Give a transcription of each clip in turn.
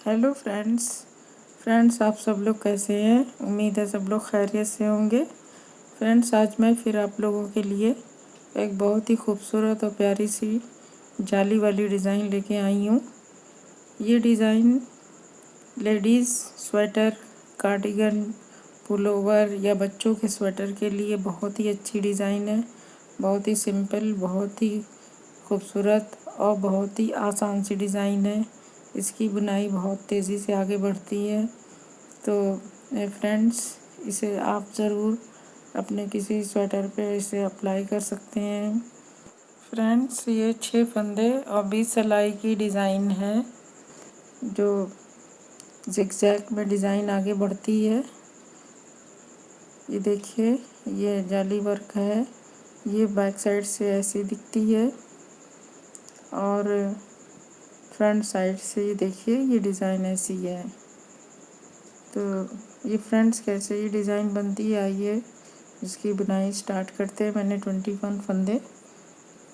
Hello friends आप सब लोग कैसे हैं। उम्मीद है सब लोग खैरियत से होंगे। फ्रेंड्स आज मैं फिर आप लोगों के लिए एक बहुत ही खूबसूरत और प्यारी सी जाली वाली डिज़ाइन लेके आई हूँ। ये design ladies sweater, cardigan, pullover या बच्चों के स्वेटर के लिए बहुत ही अच्छी डिज़ाइन है। बहुत ही सिंपल, बहुत ही खूबसूरत और बहुत ही आसान सी डिज़ाइन है। इसकी बुनाई बहुत तेज़ी से आगे बढ़ती है। तो फ्रेंड्स इसे आप ज़रूर अपने किसी स्वेटर पे इसे अप्लाई कर सकते हैं। फ्रेंड्स ये 6 फंदे और 20 सिलाई की डिज़ाइन है जो ज़िगज़ैग में डिज़ाइन आगे बढ़ती है। ये देखिए, ये जाली वर्क है। ये बैक साइड से ऐसी दिखती है और फ्रंट साइड से ये देखिए ये डिज़ाइन ऐसी है। तो ये फ्रेंड्स कैसे ये डिज़ाइन बनती है, आइए इसकी बुनाई स्टार्ट करते हैं। मैंने 21 फंदे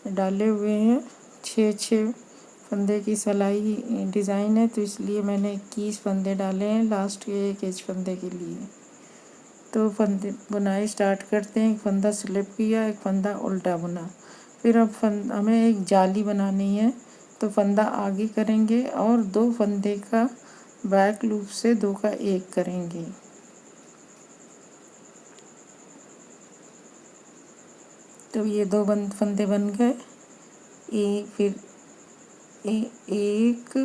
डाले हुए हैं। 6 फंदे की सिलाई डिज़ाइन है तो इसलिए मैंने 21 फंदे डाले हैं लास्ट के एक एज फंदे के लिए। तो फंदे बुनाई स्टार्ट करते हैं। एक फंदा स्लिप किया, एक फंदा उल्टा बुना। फिर अब हमें एक जाली बनानी है तो फंदा आगे करेंगे और 2 फंदे का बैक लूप से 2 का 1 करेंगे। तो ये 2 फंदे बन गए। फिर 1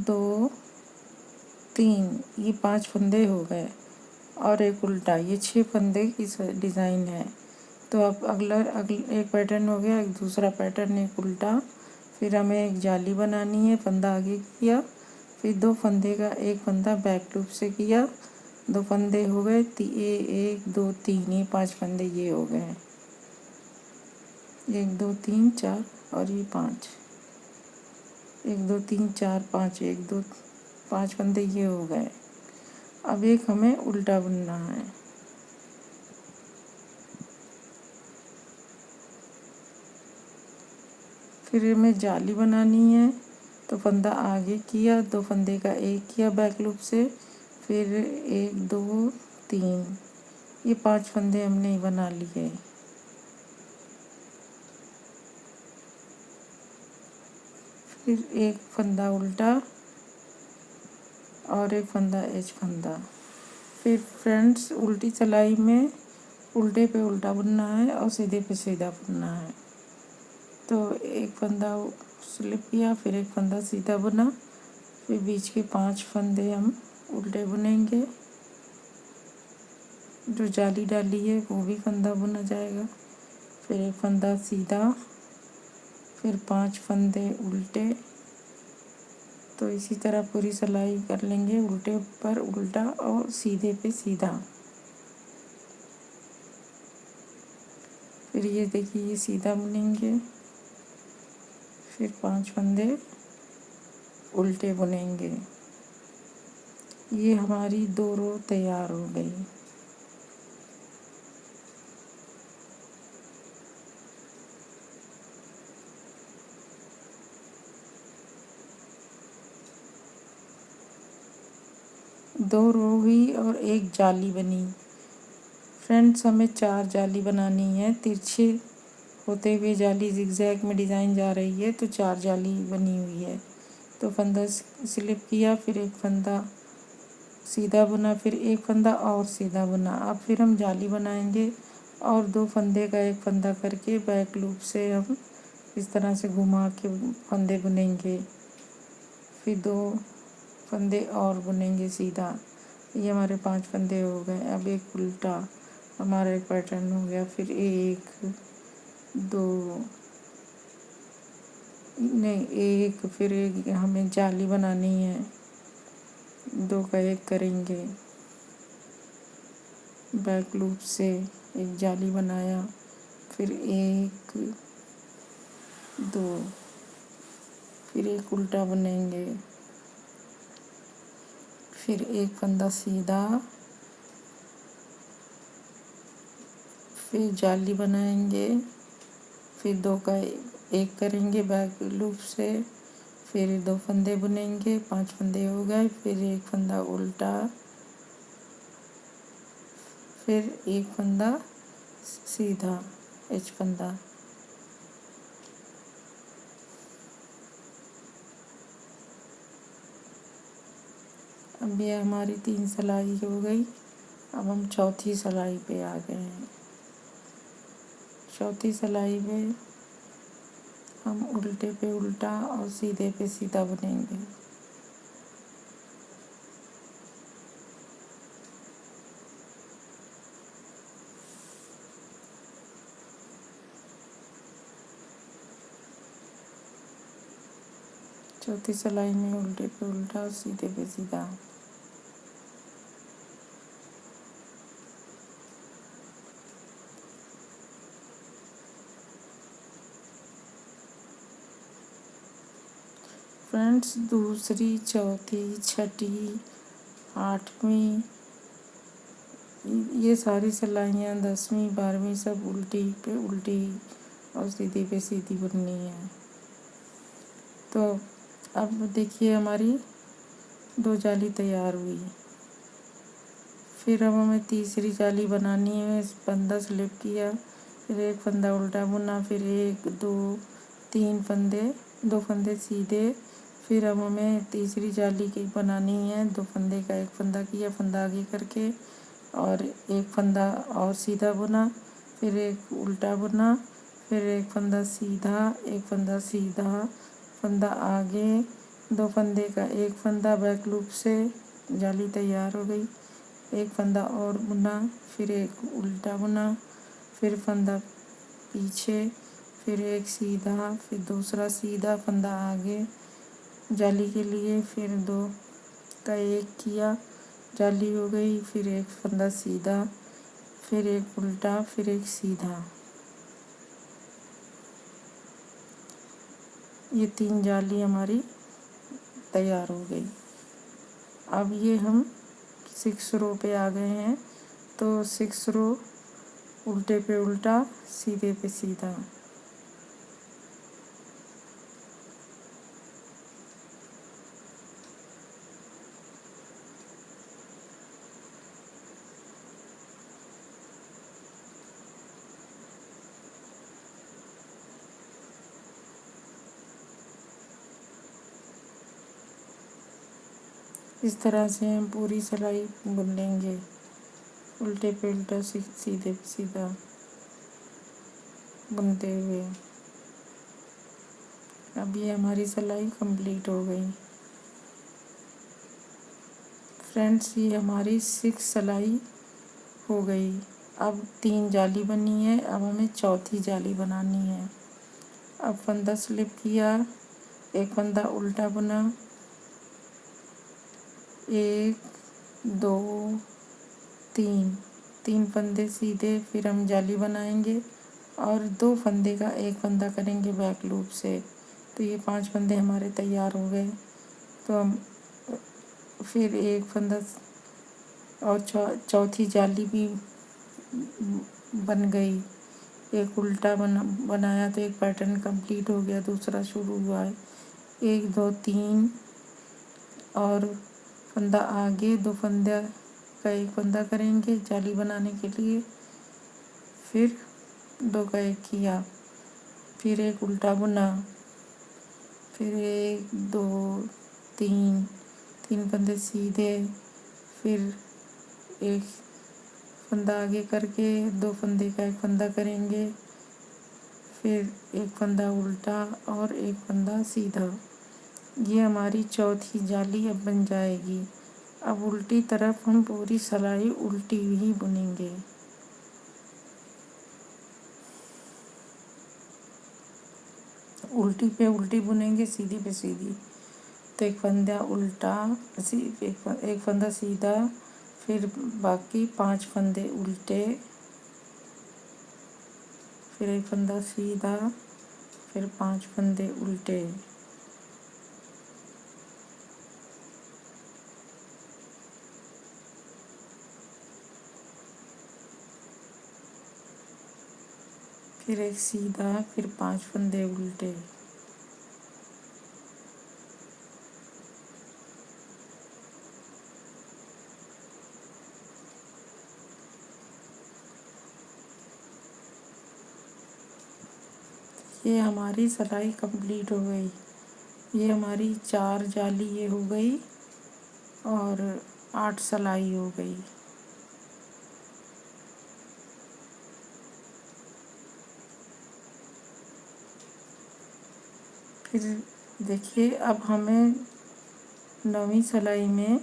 2 3 ये 5 फंदे हो गए और एक उल्टा, ये 6 फंदे की डिज़ाइन है। तो अब अगला एक पैटर्न हो गया, एक दूसरा पैटर्न, एक उल्टा। फिर हमें एक जाली बनानी है। फंदा आगे किया, फिर 2 फंदे का एक फंदा बैक लूप से किया। 2 फंदे हो गए, 1 2 3 ये 5 फंदे ये हो गए। 1 2 3 4 और ये 5, 1 2 3 4 5, 1 2 5 फंदे ये हो गए। अब एक हमें उल्टा बुनना है। फिर हमें जाली बनानी है तो फंदा आगे किया, 2 फंदे का 1 किया बैक लूप से, फिर 1 2 3 ये 5 फंदे हमने बना लिए। फिर एक फंदा उल्टा और एक फंदा एज फंदा। फिर फ्रेंड्स उल्टी सिलाई में उल्टे पे उल्टा बुनना है और सीधे पे सीधा बुनना है। तो एक फंदा स्लिप किया, फिर एक फंदा सीधा बुना, फिर बीच के 5 फंदे हम उल्टे बुनेंगे। जो जाली डाली है वो भी फंदा बुना जाएगा। फिर एक फंदा सीधा, फिर 5 फंदे उल्टे। तो इसी तरह पूरी सिलाई कर लेंगे, उल्टे पर उल्टा और सीधे पे सीधा। फिर ये देखिए ये सीधा बुनेंगे, फिर 5 फंदे उल्टे बुनेंगे। ये हमारी 2 रो तैयार हो गई। दो रो हुई और एक जाली बनी। फ्रेंड्स हमें 4 जाली बनानी है। तिरछे होते हुए जाली जिगजैग में डिज़ाइन जा रही है तो 4 जाली बनी हुई है। तो फंदा स्लिप किया, फिर एक फंदा सीधा बुना, फिर एक फंदा और सीधा बुना। अब फिर हम जाली बनाएंगे और 2 फंदे का एक फंदा करके बैक लूप से हम इस तरह से घुमा के फंदे बुनेंगे। फिर 2 फंदे और बुनेंगे सीधा। ये हमारे 5 फंदे हो गए। अब एक उल्टा हमारा एक पैटर्न हो गया। फिर 1 2 नहीं 1, फिर एक हमें जाली बनानी है, 2 का 1 करेंगे। बैक लूप से एक जाली बनाया, फिर 1 2, फिर एक उल्टा बुनेंगे, फिर एक फंदा सीधा, फिर जाली बनाएंगे, फिर 2 का 1 करेंगे बैक लूप से, फिर 2 फंदे बुनेंगे, 5 फंदे हो गए, फिर एक फंदा उल्टा, फिर एक फंदा सीधा एच फंदा। अब ये हमारी 3 सिलाई हो गई। अब हम चौथी सिलाई पे आ गए हैं। चौथी सिलाई में हम उल्टे पे उल्टा और सीधे पे सीधा बुनेंगे। चौथी सिलाई में उल्टे पे उल्टा और सीधे पे सीधा। फ्रेंड्स, दूसरी, चौथी, छठी, आठवीं, ये सारी सिलाइयाँ 10वीं 12वीं सब उल्टी पे उल्टी और सीधी पे सीधी बुननी है। तो अब देखिए हमारी 2 जाली तैयार हुई। फिर अब हमें तीसरी जाली बनानी है। फंदा स्लिप किया, फिर एक फंदा उल्टा बुना, फिर 1 2 3 फंदे, 2 फंदे सीधे। फिर अब हमें तीसरी जाली की बनानी है। 2 फंदे का एक फंदा किया, फंदा आगे करके, और एक फंदा और सीधा बुना, फिर एक उल्टा बुना, फिर एक फंदा सीधा, एक फंदा सीधा, फंदा आगे, 2 फंदे का एक फंदा बैक लूप से, जाली तैयार हो गई। एक फंदा और बुना, फिर एक उल्टा बुना, फिर फंदा पीछे, फिर एक सीधा, फिर दूसरा सीधा, फंदा आगे जाली के लिए, फिर 2 का एक किया, जाली हो गई। फिर एक फंदा सीधा, फिर एक उल्टा, फिर एक सीधा। ये 3 जाली हमारी तैयार हो गई। अब ये हम 6 रो पे आ गए हैं। तो 6 रो उल्टे पे उल्टा, सीधे पे सीधा। इस तरह से हम पूरी सिलाई बुन लेंगे, उल्टे पे उल्टा सीधे पे सीधा बुनते हुए। अब ये हमारी सिलाई कंप्लीट हो गई। फ्रेंड्स, ये हमारी 6 सिलाई हो गई। अब 3 जाली बनी है। अब हमें चौथी जाली बनानी है। अब फंदा स्लिप किया, एक फंदा उल्टा बुना, 1 2 3 फंदे सीधे, फिर हम जाली बनाएंगे और 2 फंदे का एक फंदा करेंगे बैक लूप से। तो ये 5 फंदे हमारे तैयार हो गए। तो हम फिर एक फंदा और चौथी जाली भी बन गई। एक उल्टा बनाया तो एक पैटर्न कंप्लीट हो गया, दूसरा शुरू हुआ है। 1 2 3 और फंदा आगे, 2 फंदे का एक फंदा करेंगे जाली बनाने के लिए, फिर 2 का एक किया, फिर एक उल्टा बुना, फिर 1 2 3 फंदे सीधे, फिर एक फंदा आगे करके 2 फंदे का एक फंदा करेंगे, फिर एक फंदा उल्टा और एक फंदा सीधा। ये हमारी चौथी जाली अब बन जाएगी। अब उल्टी तरफ हम पूरी सिलाई उल्टी ही बुनेंगे। उल्टी पे उल्टी बुनेंगे, सीधी पे सीधी। तो एक फंदा उल्टा, एक फंदा सीधा, फिर बाकी 5 फंदे उल्टे, फिर एक फंदा सीधा, फिर 5 फंदे उल्टे। फिर एक सीधा, फिर 5 फंदे उल्टे। ये हमारी सिलाई कंप्लीट हो गई। ये हमारी 4 जाली ये हो गई और 8 सिलाई हो गई। फिर देखिए अब हमें 9वीं सिलाई में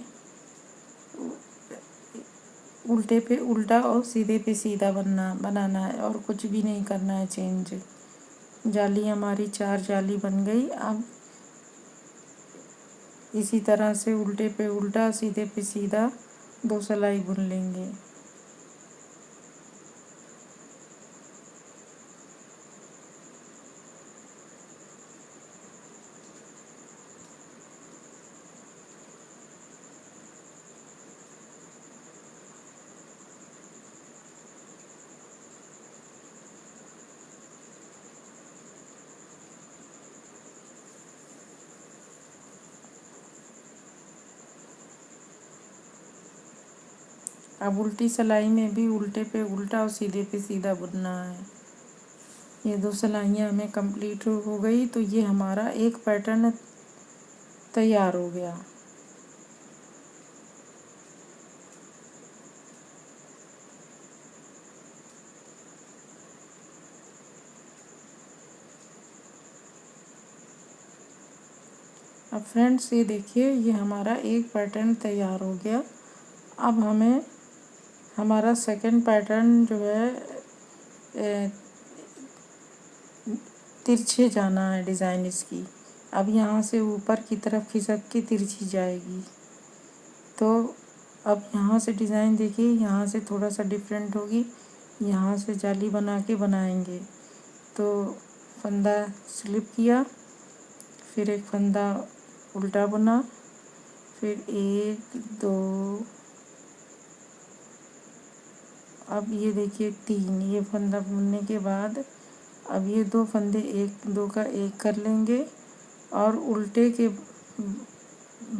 उल्टे पे उल्टा और सीधे पे सीधा बनाना है और कुछ भी नहीं करना है चेंज। जाली हमारी 4 जाली बन गई। अब इसी तरह से उल्टे पे उल्टा सीधे पे सीधा 2 सिलाई बुन लेंगे। अब उल्टी सिलाई में भी उल्टे पे उल्टा और सीधे पे सीधा बुनना है। ये 2 सिलाइयाँ हमें कंप्लीट हो गई। तो ये हमारा एक पैटर्न तैयार हो गया। अब फ्रेंड्स ये देखिए, ये हमारा एक पैटर्न तैयार हो गया। अब हमें हमारा सेकंड पैटर्न जो है तिरछे जाना है डिज़ाइन इसकी। अब यहाँ से ऊपर की तरफ खिसक के तिरछी जाएगी। तो अब यहाँ से डिज़ाइन देखिए, यहाँ से थोड़ा सा डिफरेंट होगी। यहाँ से जाली बना के बनाएंगे। तो फंदा स्लिप किया, फिर एक फंदा उल्टा बुना, फिर 1 2, अब ये देखिए 3। ये फंदा बुनने के बाद अब ये 2 फंदे 1 2 का 1 कर लेंगे और उल्टे के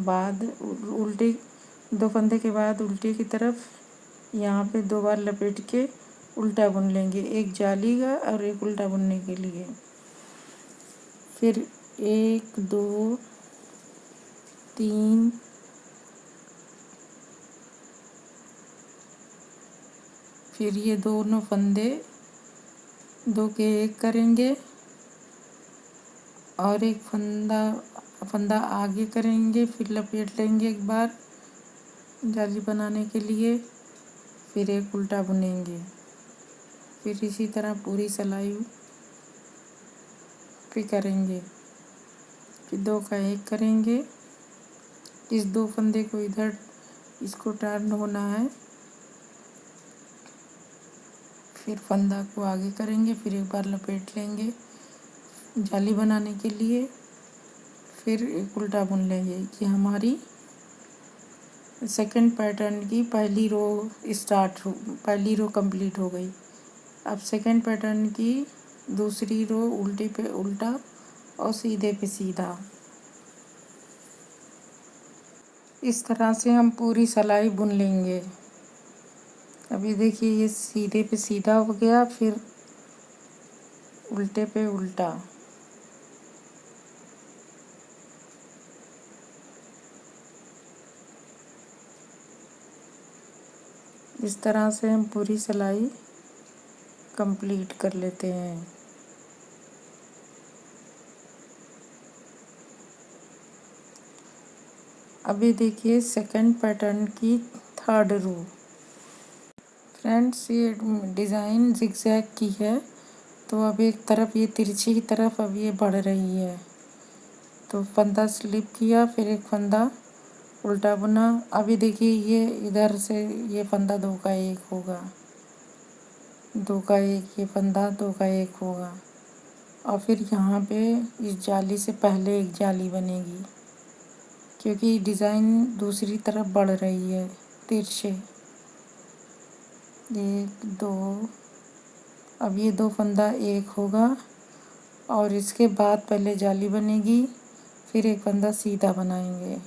बाद उल्टे 2 फंदे के बाद उल्टे की तरफ यहाँ पे 2 बार लपेट के उल्टा बुन लेंगे, एक जाली का और एक उल्टा बुनने के लिए। फिर 1 2 3 फिर ये दोनों फंदे 2 के 1 करेंगे और एक फंदा आगे करेंगे, फिर लपेट लेंगे एक बार जाली बनाने के लिए, फिर एक उल्टा बुनेंगे। फिर इसी तरह पूरी सिलाई पे करेंगे। फिर 2 का 1 करेंगे, इस 2 फंदे को इधर इसको टर्न होना है, फिर फंदा को आगे करेंगे, फिर एक बार लपेट लेंगे जाली बनाने के लिए, फिर एक उल्टा बुन लेंगे। ये हमारी सेकंड पैटर्न की पहली रो कंप्लीट हो गई। अब सेकंड पैटर्न की दूसरी रो उल्टे पे उल्टा और सीधे पे सीधा। इस तरह से हम पूरी सिलाई बुन लेंगे। अभी देखिए ये सीधे पे सीधा हो गया, फिर उल्टे पे उल्टा। इस तरह से हम पूरी सिलाई कंप्लीट कर लेते हैं। अभी देखिए सेकंड पैटर्न की थर्ड रो। फ्रेंड्स ये डिज़ाइन जिगजैग की है, तो अब एक तरफ ये तिरछी की तरफ अब ये बढ़ रही है। तो फंदा स्लिप किया, फिर एक फंदा उल्टा बुना। अभी देखिए ये इधर से ये फंदा 2 का 1 होगा, 2 का 1 ये फंदा 2 का 1 होगा और फिर यहाँ पे इस जाली से पहले एक जाली बनेगी, क्योंकि डिज़ाइन दूसरी तरफ बढ़ रही है तिरछे। 1 2, अब ये 2 फंदा 1 होगा और इसके बाद पहले जाली बनेगी, फिर एक फंदा सीधा बनाएंगे,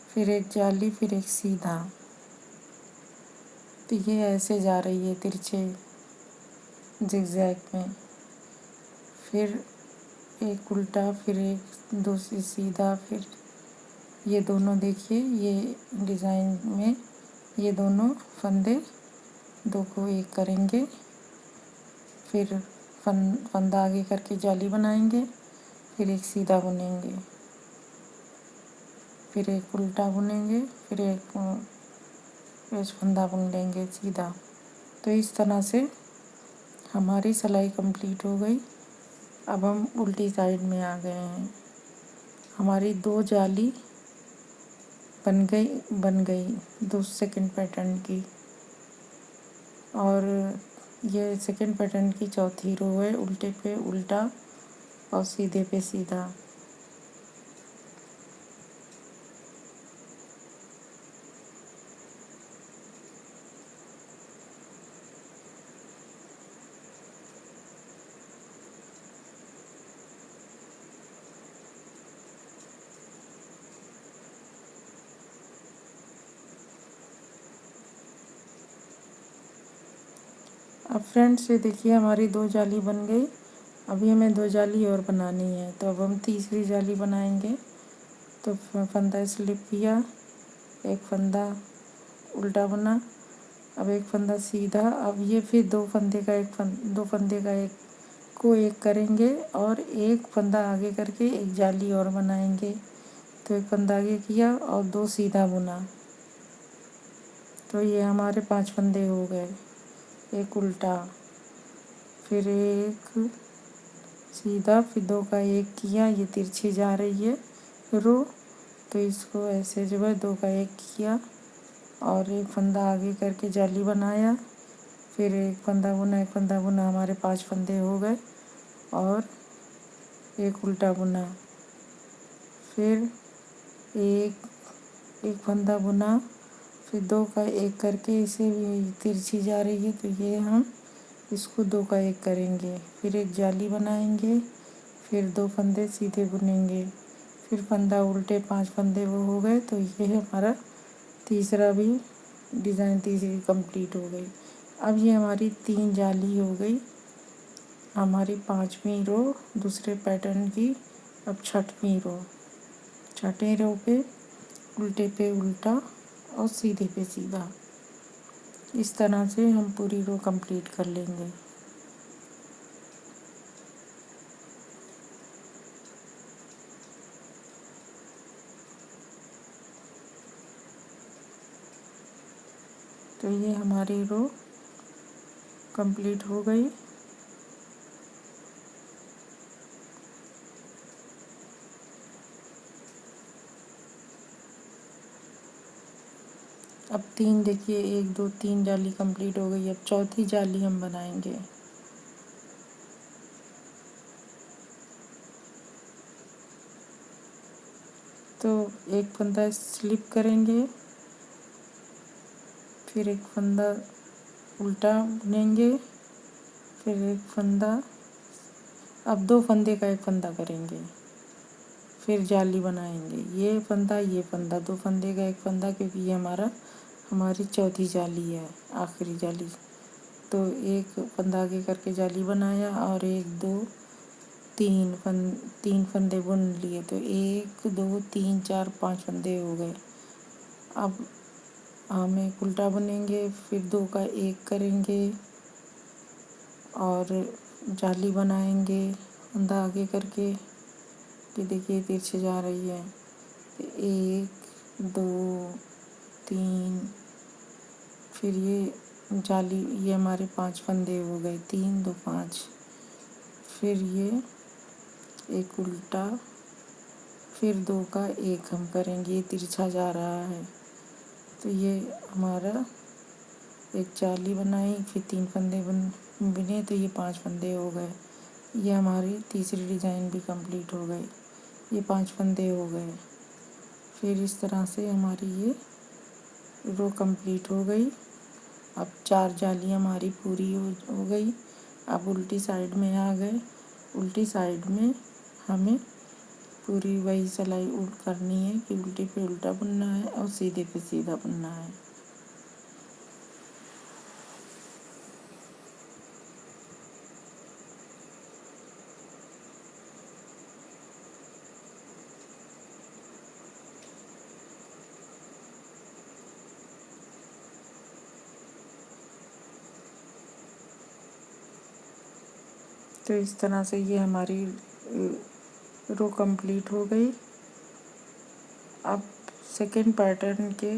फिर एक जाली, फिर एक सीधा। तो ये ऐसे जा रही है तिरछे जिगजैग में। फिर एक उल्टा, फिर एक दूसरी सीधा, फिर ये दोनों देखिए, ये डिज़ाइन में ये दोनों फंदे दो को एक करेंगे, फिर फंदा आगे करके जाली बनाएंगे, फिर एक सीधा बुनेंगे, फिर एक उल्टा बुनेंगे, फिर एक पेच फंदा बुन लेंगे सीधा। तो इस तरह से हमारी सिलाई कंप्लीट हो गई। अब हम उल्टी साइड में आ गए हैं। हमारी 2 जाली बन गई 2 सेकंड पैटर्न की, और ये सेकंड पैटर्न की चौथी रो है। उल्टे पे उल्टा और सीधे पे सीधा। अब फ्रेंड्स ये देखिए हमारी 2 जाली बन गई। अभी हमें 2 जाली और बनानी है, तो अब हम तीसरी जाली बनाएंगे। तो फंदा स्लिप किया, एक फंदा उल्टा बना, अब एक फंदा सीधा। अब ये फिर दो फंदे का एक को एक करेंगे और एक फंदा आगे करके एक जाली और बनाएंगे। तो एक फंदा आगे किया और 2 सीधा बुना। तो ये हमारे 5 फंदे हो गए। एक उल्टा, फिर एक सीधा, फिर 2 का एक किया। ये तिरछी जा रही है रो, तो इसको ऐसे जो है 2 का एक किया और एक फंदा आगे करके जाली बनाया, फिर एक फंदा बुना, हमारे 5 फंदे हो गए। और एक उल्टा बुना, फिर एक फंदा बुना, फिर 2 का एक करके इसे भी तिरछी जा रही है, तो ये हम इसको 2 का एक करेंगे, फिर एक जाली बनाएंगे, फिर 2 फंदे सीधे बुनेंगे, फिर फंदा उल्टे 5 फंदे वो हो गए। तो ये हमारा तीसरा भी डिज़ाइन, तीसरी कंप्लीट हो गई। अब ये हमारी 3 जाली हो गई, हमारी 5वीं रो दूसरे पैटर्न की। अब 6वीं रो, 6वीं रो पे उल्टा और सीधे पे सीधा। इस तरह से हम पूरी रो कंप्लीट कर लेंगे। तो ये हमारी रो कंप्लीट हो गई। अब 3 देखिए, 1 2 3 जाली कंप्लीट हो गई। अब चौथी जाली हम बनाएंगे। तो एक फंदा स्लिप करेंगे, फिर एक फंदा उल्टा बुनेंगे, फिर एक फंदा, अब 2 फंदे का एक फंदा करेंगे, फिर जाली बनाएंगे। ये फंदा 2 फंदे का एक फंदा, क्योंकि ये हमारी चौथी जाली है, आखिरी जाली। तो एक फंदा आगे करके जाली बनाया और 1 2 3 फंदे बुन लिए। तो 1 2 3 4 5 फंदे हो गए। अब हम एक उल्टा बुनेंगे, फिर 2 का एक करेंगे और जाली बनाएंगे फंदा आगे करके। ये देखिए तिरछे जा रही है। 1 2 3, फिर ये जाली, ये हमारे 5 फंदे हो गए, 3 2 5। फिर ये एक उल्टा, फिर 2 का एक हम करेंगे। ये तिरछा जा रहा है, तो ये हमारा एक जाली बनाई, फिर 3 फंदे बुने, तो ये 5 फंदे हो गए। ये हमारी तीसरी डिज़ाइन भी कंप्लीट हो गई। ये 5 फंदे हो गए। फिर इस तरह से हमारी ये रो कंप्लीट हो गई। अब 4 जाली हमारी पूरी हो गई। अब उल्टी साइड में आ गए। उल्टी साइड में हमें पूरी वही सिलाई करनी है कि उल्टे पे उल्टा बुनना है और सीधे पे सीधा बुनना है। तो इस तरह से ये हमारी रो कंप्लीट हो गई। अब सेकेंड पैटर्न के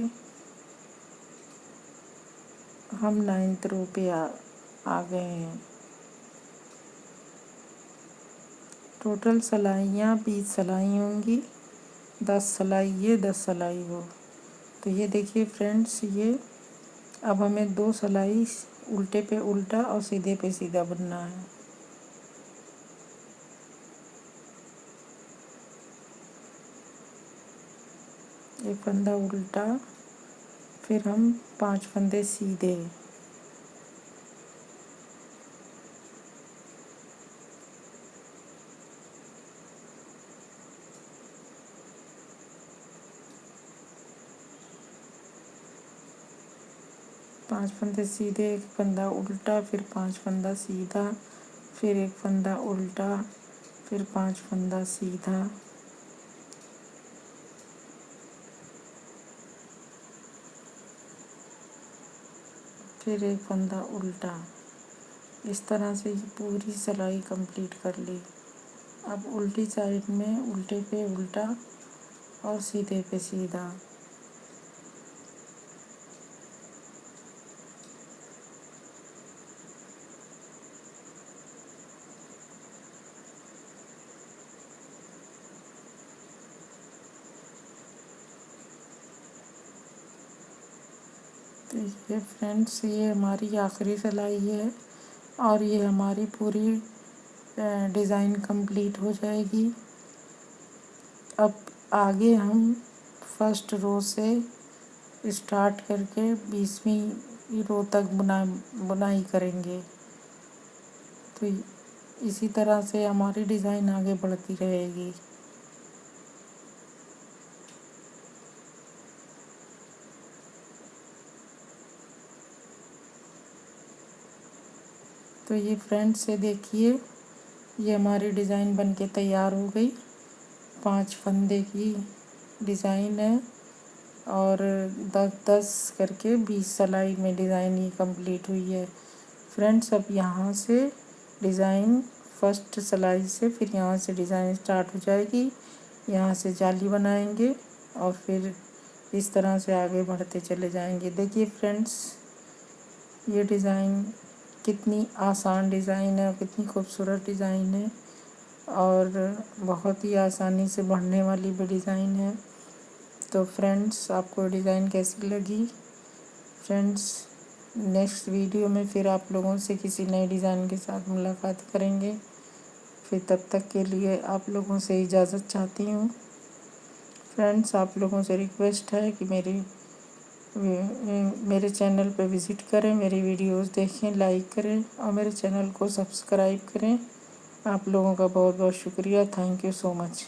हम 9th रो पे आ गए हैं। टोटल सिलाइयाँ 20 सिलाई होंगी, 10 सिलाई ये 10 सिलाई वो। तो ये देखिए फ्रेंड्स, ये अब हमें 2 सिलाई उल्टे पे उल्टा और सीधे पे सीधा बुनना है। एक फंदा उल्टा, फिर हम 5 फंदे सीधे, पांच फंदे सीधे, एक फंदा उल्टा, फिर 5 फंदा सीधा, फिर एक फंदा उल्टा, फिर 5 फंदा सीधा, फिर एक फंदा उल्टा। इस तरह से ये पूरी सिलाई कंप्लीट कर ली। अब उल्टी साइड में उल्टे पे उल्टा और सीधे पे सीधा। तो ये फ्रेंड्स, ये हमारी आखिरी सिलाई है और ये हमारी पूरी डिज़ाइन कंप्लीट हो जाएगी। अब आगे हम फर्स्ट रो से स्टार्ट करके 20वीं रो तक बुनाई करेंगे। तो इसी तरह से हमारी डिज़ाइन आगे बढ़ती रहेगी। तो ये फ्रेंड्स, ये देखिए, ये हमारी डिज़ाइन बनके तैयार हो गई। 5 फंदे की डिज़ाइन है और 10-10 करके 20 सिलाई में डिज़ाइन ये कंप्लीट हुई है। फ्रेंड्स, अब यहाँ से डिज़ाइन फर्स्ट सिलाई से फिर यहाँ से डिज़ाइन स्टार्ट हो जाएगी। यहाँ से जाली बनाएंगे और फिर इस तरह से आगे बढ़ते चले जाएंगे। देखिए फ्रेंड्स, ये डिज़ाइन कितनी आसान डिज़ाइन है और कितनी खूबसूरत डिज़ाइन है और बहुत ही आसानी से बढ़ने वाली भी डिज़ाइन है। तो फ्रेंड्स, आपको डिज़ाइन कैसी लगी? फ्रेंड्स, नेक्स्ट वीडियो में फिर आप लोगों से किसी नए डिज़ाइन के साथ मुलाकात करेंगे। फिर तब तक के लिए आप लोगों से इजाज़त चाहती हूँ। फ्रेंड्स, आप लोगों से रिक्वेस्ट है कि मेरे चैनल पे विज़िट करें, मेरी वीडियोस देखें, लाइक करें और मेरे चैनल को सब्सक्राइब करें। आप लोगों का बहुत बहुत शुक्रिया। Thank you so much.